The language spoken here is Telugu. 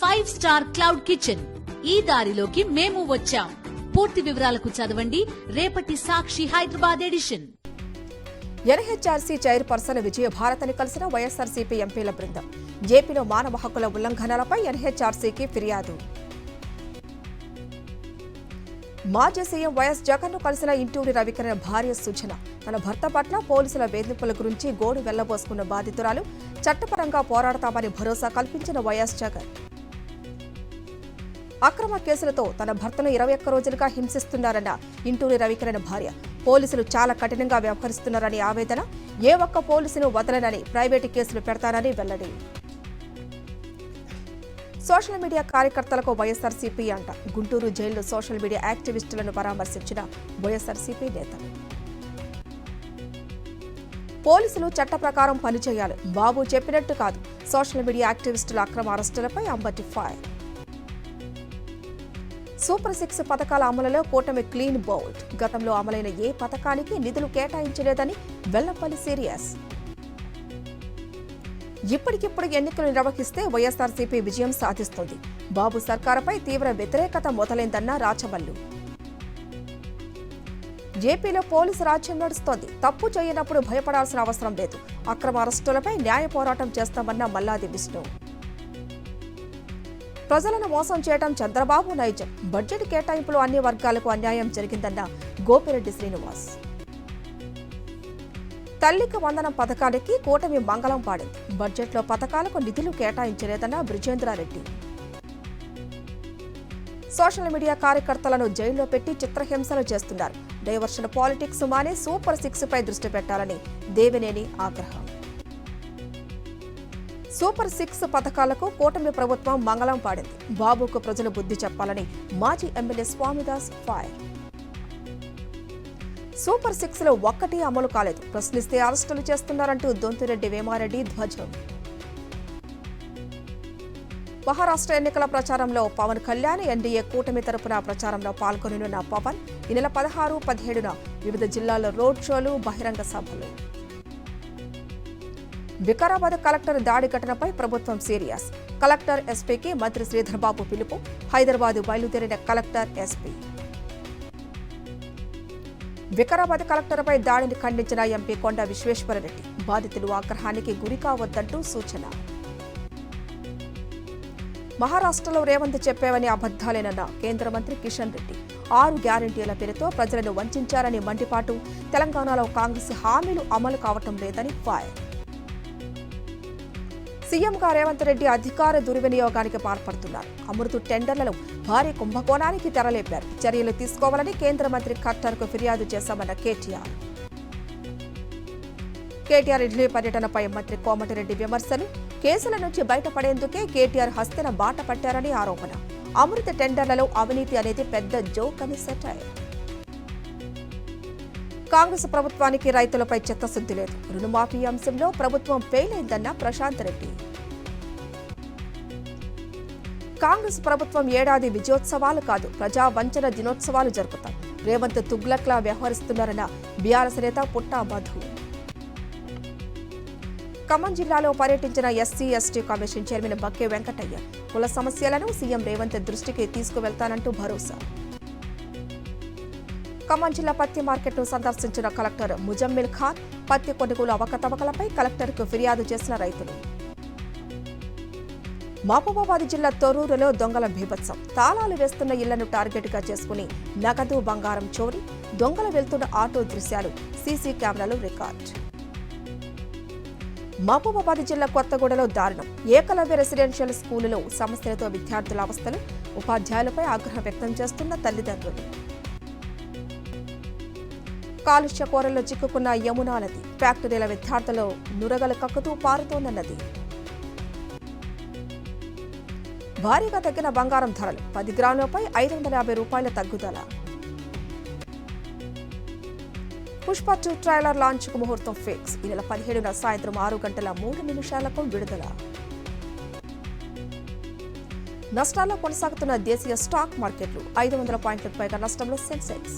5 స్టార్ క్లౌడ్ కిచెన్. ఈ దారిలోకి మేము వచ్చాం. పూర్తి వివరాలకు చదవండి రేపటి Sakshi Hyderabad edition. NHRC chairperson విజయభారతిని కలిసిన వైఎస్ఆర్సీపీ ఎంపీల బృందం. ఏపీలో మానవ హక్కుల ఉల్లంఘనలపై ఎన్హెచ్ఆర్సీకి ఫిర్యాదు. మాజీ సీఎం వైఎస్ జగన్ను కలిసిన ఇంటూరి రవికిరణ్ భార్య సుజన. తన భర్త పట్ల పోలీసుల వేధింపుల గురించి గోడు వెళ్లబోసుకున్న బాధితురాలు. చట్టపరంగా పోరాడతామని భరోసా కల్పించిన వైఎస్ జగన్. అక్రమ కేసులతో తన భర్తను 21 రోజులుగా హింసిస్తున్నారన్న ఇంటూరి రవికిరణ్ భార్య. పోలీసులు చాలా కఠినంగా వ్యవహరిస్తున్నారని ఆవేదన. ఏ ఒక్క పోలీసును వదలనని, ప్రైవేటు కేసులు పెడతానని వెల్లడి. సోషల్ మీడియా కార్యకర్తలకు వైఎస్ఆర్సీపీ అంట. గుంటూరు జైల్లో సోషల్ మీడియా యాక్టివిస్టులను పరామర్శించిన వైఎస్ఆర్సీపీ నేతలు. పోలీసులు చట్ట ప్రకారం పనిచేయాలి. బాబు చెప్పినట్టు కాదు. సోషల్ మీడియా యాక్టివిస్టుల అక్రమ అరెస్టులపై అంబటి ఫైర్. సూపర్ 6 పథకాల అమలులో కూటమి క్లీన్ బౌల్డ్. గతంలో అమలైన ఏ పథకానికి నిధులు కేటాయించలేదని వెల్లంపల్లి సీరియస్. ఇప్పటికిప్పుడు ఎన్నికలు నిర్వహిస్తే వైఎస్ఆర్సీపీ విజయం సాధిస్తుంది. బాబు సర్కారుపై తీవ్ర వ్యతిరేకత మొదలైందన్న రాచమల్లు. ఏపీలో పోలీసు రాజ్యం నడుస్తోంది. తప్పు చేయనప్పుడు భయపడాల్సిన అవసరం లేదు. అక్రమ అరెస్టులపై న్యాయ పోరాటం చేస్తామన్న మల్లాది విష్ణు. ప్రజలను మోసం చేయడం చంద్రబాబు నైజం. బడ్జెట్ కేటాయింపులు అన్ని వర్గాలకు అన్యాయం జరిగిందన్న గోపిరెడ్డి శ్రీనివాస్. తల్లికి వందనం పథకానికి కూటమి మంగళం పాడింది. బడ్జెట్లో పథకాలకు నిధులు కేటాయించలేదన్న బ్రిజేంద్రారెడ్డి. సోషల్ మీడియా కార్యకర్తలను జైల్లో పెట్టి చిత్రహింసలు చేస్తున్నారు. డైవర్షన్ పాలిటిక్స్ మానే సూపర్ 6 పై దృష్టి పెట్టాలని దేవినేని ఆగ్రహం. సూపర్ 6 పథకాలకు కూటమి ప్రభుత్వం మంగళం పాడింది. బాబుకు ప్రజలు బుద్ధి చెప్పాలని మాజీ ఎమ్మెల్యే స్వామిదాస్ ఫైర్. సూపర్ 6లో ఒక్కటి అమలు కాలేదు. ప్రశ్నిస్తే అరెస్టులు చేస్తున్నారంటూ దొంతిరెడ్డి వేమారెడ్డి ధ్వజం. మహారాష్ట్ర ఎన్నికల ప్రచారంలో పవన్ కళ్యాణ్. ఎన్డీఏ కూటమి తరపున ప్రచారంలో పాల్గొననున్న పవన్ ఈ నెల 16, 17న వివిధ జిల్లాల్లో రోడ్ షోలు, బహిరంగ సభలు. వికారాబాద్ కలెక్టర్ దాడి ఘటనపై ప్రభుత్వం సీరియస్. కలెక్టర్, ఎస్పీకి మంత్రి శ్రీధర్బాబు పిలుపు. హైదరాబాద్ బయలుదేరిన కలెక్టర్, ఎస్పీ. వికారాబాద్ కలెక్టర్పై దాడిని ఖండించిన ఎంపీ కొండ విశ్వేశ్వరరెడ్డి. బాధితులు ఆగ్రహానికి గురి కావద్దంటూ సూచన. మహారాష్ట్రలో రేవంత్ చెప్పేవని అబద్దాలేనన్న కేంద్ర మంత్రి కిషన్ రెడ్డి. 6 గ్యారంటీల పేరుతో ప్రజలను వంచారని మండిపాటు. తెలంగాణలో కాంగ్రెస్ హామీలు అమలు కావటం లేదని ఫైర్. సీఎంగా రేవంత్ రెడ్డి అధికార దుర్వినియోగానికి పాల్పడుతున్నారు. అమృత టెండర్లలో భారీ కుంభకోణానికి తెరలేపారు. చర్యలు తీసుకోవాలని కేంద్ర మంత్రి ఖట్టర్కు ఫిర్యాదు చేశామన్న కేటీఆర్. కేటీఆర్ ఢిల్లీ పర్యటనపై మంత్రి కోమటిరెడ్డి విమర్శలు. కేసుల నుంచి బయటపడేందుకే కేటీఆర్ హస్తన బాట పట్టారని ఆరోపణ. అమృత టెండర్లలో అవినీతి అనేది పెద్ద జోక్ అని సెటైర్. కాంగ్రెస్ ప్రభుత్వానికి రైతులపై చిత్తశుద్ధి లేదు. రుణమాఫీ అంశంలో ప్రభుత్వం ఫెయిల్ అయిందన్న ప్రశాంత్ రెడ్డి. కాంగ్రెస్ ప్రభుత్వం ఏడాది విజయోత్సవాలు కాదు, ప్రజా వంచన దినోత్సవాలు జరుపుతాం. రేవంత్ తుగ్లక్లా వ్యవహరిస్తున్నారన్న బీఆర్ఎస్ నేత పుట్టా మధు. ఖమ్మం జిల్లాలో పర్యటించిన SC ST commission chairman Bakke Venkataiah. కుల సమస్యలను సీఎం రేవంత్ దృష్టికి తీసుకువెళ్తానంటూ భరోసా. ఖమ్మం జిల్లా పత్తి మార్కెట్ను సందర్శించిన కలెక్టర్ ముజమ్మిల్ ఖాన్. పత్తి కొనుగోలు అవకతవకలపై కలెక్టర్కు ఫిర్యాదు చేసిన రైతులు. మహబూబాబాద్ జిల్లా తొర్రూరులో దొంగల బీభత్సం. తాళాలు వేస్తున్న ఇళ్లను టార్గెట్గా చేసుకుని నగదు, బంగారం చోరీ. దొంగలు వెళ్తున్న ఆటో దృశ్యాలు సీసీ కెమెరాలు రికార్డ్. మహబూబాబాద్ జిల్లా కొత్తగూడలో దారుణం. ఏకలవ్య రెసిడెన్షియల్ స్కూలులో సమస్యలతో విద్యార్థుల అవస్థలు. ఉపాధ్యాయులపై ఆగ్రహం వ్యక్తం చేస్తున్న తల్లిదండ్రులు. కాలుష్య కోరల్లో చిక్కుకున్న యమునా నది. ఫ్యాక్టరీల విద్యార్థులు నురగలు కక్కుతూ పారుతోన్న నది. భారీగా తగ్గిన బంగారం ధరలు. 10 గ్రాములపై 550 రూపాయల తగ్గుదల. పుష్ప 2 ట్రైలర్ లాంచ్ కు ముహూర్తం ఫిక్స్. ఈ నెల 17న సాయంత్రం 6:03 విడుదల. నష్టాల్లో కొనసాగుతున్న దేశీయ స్టాక్ మార్కెట్లు. 500 పాయింట్లకు పైగా నష్టంలో సెన్సెక్స్.